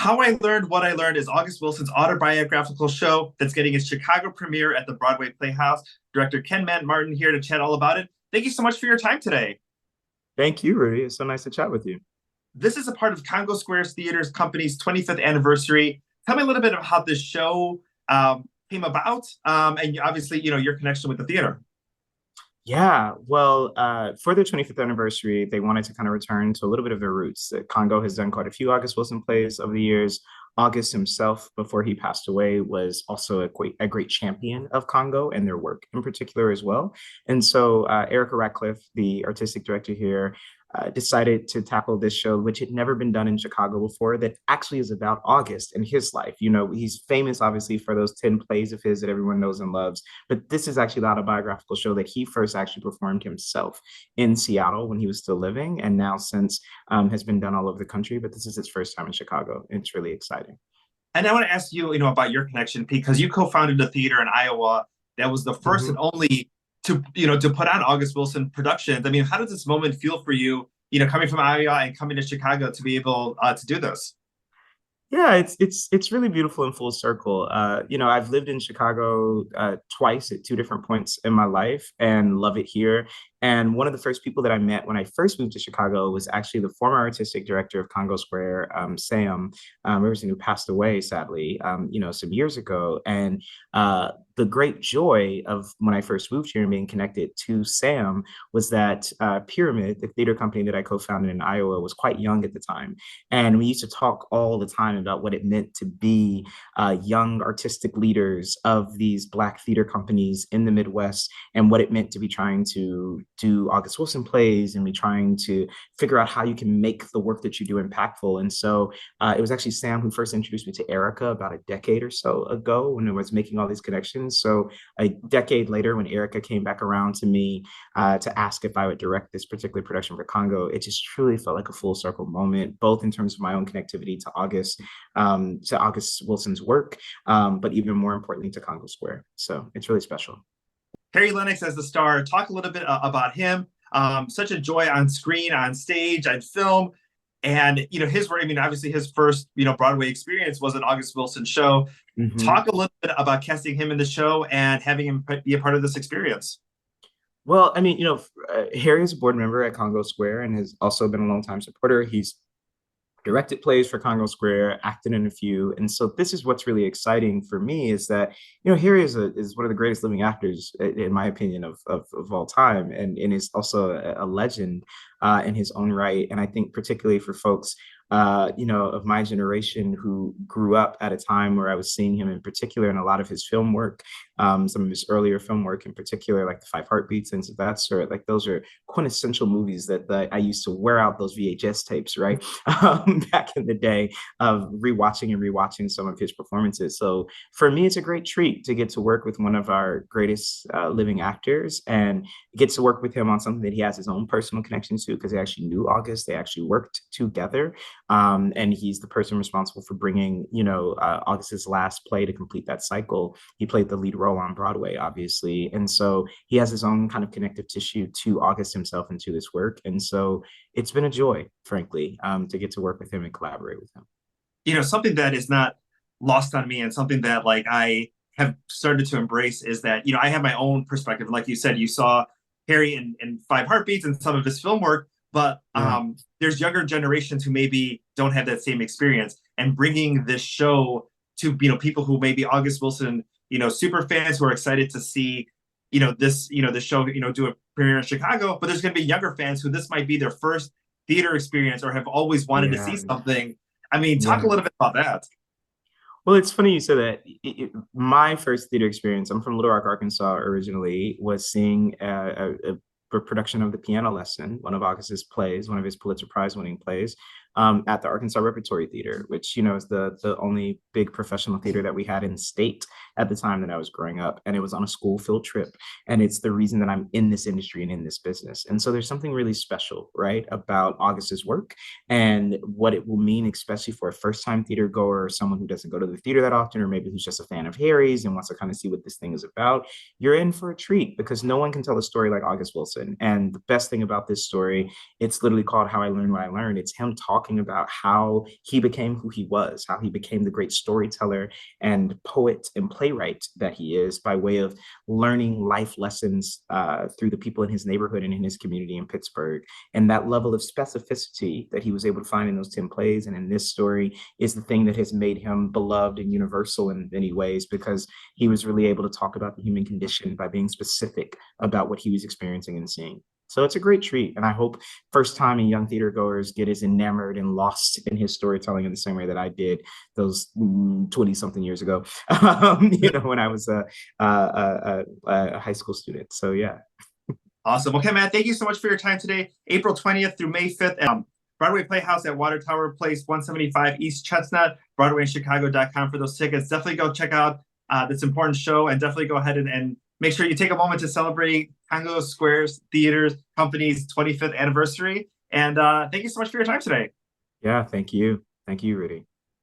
How I Learned What I Learned is August Wilson's autobiographical show that's getting its Chicago premiere at the Broadway Playhouse. Director Ken Man Martin here to chat all about it. Thank you so much for your time today. Thank you, Rudy. It's so nice to chat with you. This is a part of Congo Squares Theater's company's 25th anniversary. Tell me a little bit of how this show came about, and obviously, your connection with the theater. Yeah, well, for their 25th anniversary, they wanted to kind of return to a little bit of their roots. Congo has done quite a few August Wilson plays over the years. August himself, before he passed away, was also a great champion of Congo and their work in particular as well. And so Erica Ratcliffe, the artistic director here, decided to tackle this show, which had never been done in Chicago before, that actually is about August and his life. You know, he's famous, obviously, for those 10 plays of his that everyone knows and loves. But this is actually the autobiographical show that he first actually performed himself in Seattle when he was still living, and now since has been done all over the country. But this is his first time in Chicago. It's really exciting. And I want to ask you, about your connection because you co-founded a theater in Iowa that was the first and Mhm. only to put on August Wilson productions. I mean, how does this moment feel for you? Coming from Iowa and coming to Chicago to be able to do this. Yeah, it's really beautiful in full circle. I've lived in Chicago twice at two different points in my life and love it here. And one of the first people that I met when I first moved to Chicago was actually the former artistic director of Congo Square, Sam Riverson, who passed away sadly, some years ago. And the great joy of when I first moved here and being connected to Sam was that Pyramid, the theater company that I co-founded in Iowa, was quite young at the time. And we used to talk all the time about what it meant to be young artistic leaders of these Black theater companies in the Midwest and what it meant to be trying to do August Wilson plays and be trying to figure out how you can make the work that you do impactful. And so it was actually Sam who first introduced me to Erica about a decade or so ago when I was making all these connections. So a decade later, when Erica came back around to me to ask if I would direct this particular production for Congo, it just truly felt like a full circle moment, both in terms of my own connectivity to August Wilson's work, but even more importantly to Congo Square. So it's really special. Harry Lennix as the star. Talk a little bit about him. Such a joy on screen, on stage, on film. And his work. I mean, obviously, his first Broadway experience was an August Wilson show. Mhm. Talk a little bit about casting him in the show and having him be a part of this experience. Well, I mean, Harry is a board member at Congo Square and has also been a longtime supporter. He's directed plays for Congo Square, acted in a few, and so this is what's really exciting for me is that Harry is one of the greatest living actors in my opinion of all time, and is also a legend in his own right. And I think particularly for folks of my generation who grew up at a time where I was seeing him in particular in a lot of his film work, some of his earlier film work in particular, like The Five Heartbeats, things of that sort. Like those are quintessential movies that I used to wear out those VHS tapes, right? Back in the day of rewatching and rewatching some of his performances. So for me, it's a great treat to get to work with one of our greatest living actors and get to work with him on something that he has his own personal connection to because they actually knew August. They actually worked together. And he's the person responsible for bringing, August's last play to complete that cycle. He played the lead role on Broadway, obviously. And so he has his own kind of connective tissue to August himself and to this work. And so it's been a joy, frankly, to get to work with him and collaborate with him. Something that is not lost on me and something that like I have started to embrace is that, I have my own perspective. Like you said, you saw Harry in Five Heartbeats and some of his film work, but Yeah. there's younger generations who maybe don't have that same experience. And bringing this show to people who maybe August Wilson super fans who are excited to see this show do a premiere in Chicago, but there's going to be younger fans who this might be their first theater experience or have always wanted to see Yeah. something. I mean, talk a Yeah. little bit about that. Well, it's funny you said that. My first theater experience, I'm from Little Rock, Arkansas originally, was seeing a production of The Piano Lesson, one of August's plays, one of his Pulitzer Prize winning plays, at the Arkansas Repertory Theater, which, is the only big professional theater that we had in the state at the time that I was growing up. And it was on a school field trip. And it's the reason that I'm in this industry and in this business. And so there's something really special, right, about August's work and what it will mean, especially for a first time theater goer or someone who doesn't go to the theater that often, or maybe who's just a fan of Harry's and wants to kind of see what this thing is about. You're in for a treat because no one can tell a story like August Wilson. And the best thing about this story, it's literally called How I Learned What I Learned. It's him talking talking about how he became who he was, how he became the great storyteller and poet and playwright that he is by way of learning life lessons through the people in his neighborhood and in his community in Pittsburgh. And that level of specificity that he was able to find in those 10 plays and in this story is the thing that has made him beloved and universal in many ways, because he was really able to talk about the human condition by being specific about what he was experiencing and seeing. So it's a great treat. And I hope first time and young theater goers get as enamored and lost in his storytelling in the same way that I did those 20 something years ago, when I was a high school student. So yeah. Awesome. Okay, Matt, thank you so much for your time today. April 20th through May 5th. Broadway Playhouse at Water Tower Place, 175 East Chestnut, BroadwayInChicago.com for those tickets. Definitely go check out this important show, and definitely go ahead and make sure you take a moment to celebrate Congo Squares Theater's company's 25th anniversary. And thank you so much for your time today. Yeah, thank you. Thank you, Rudy.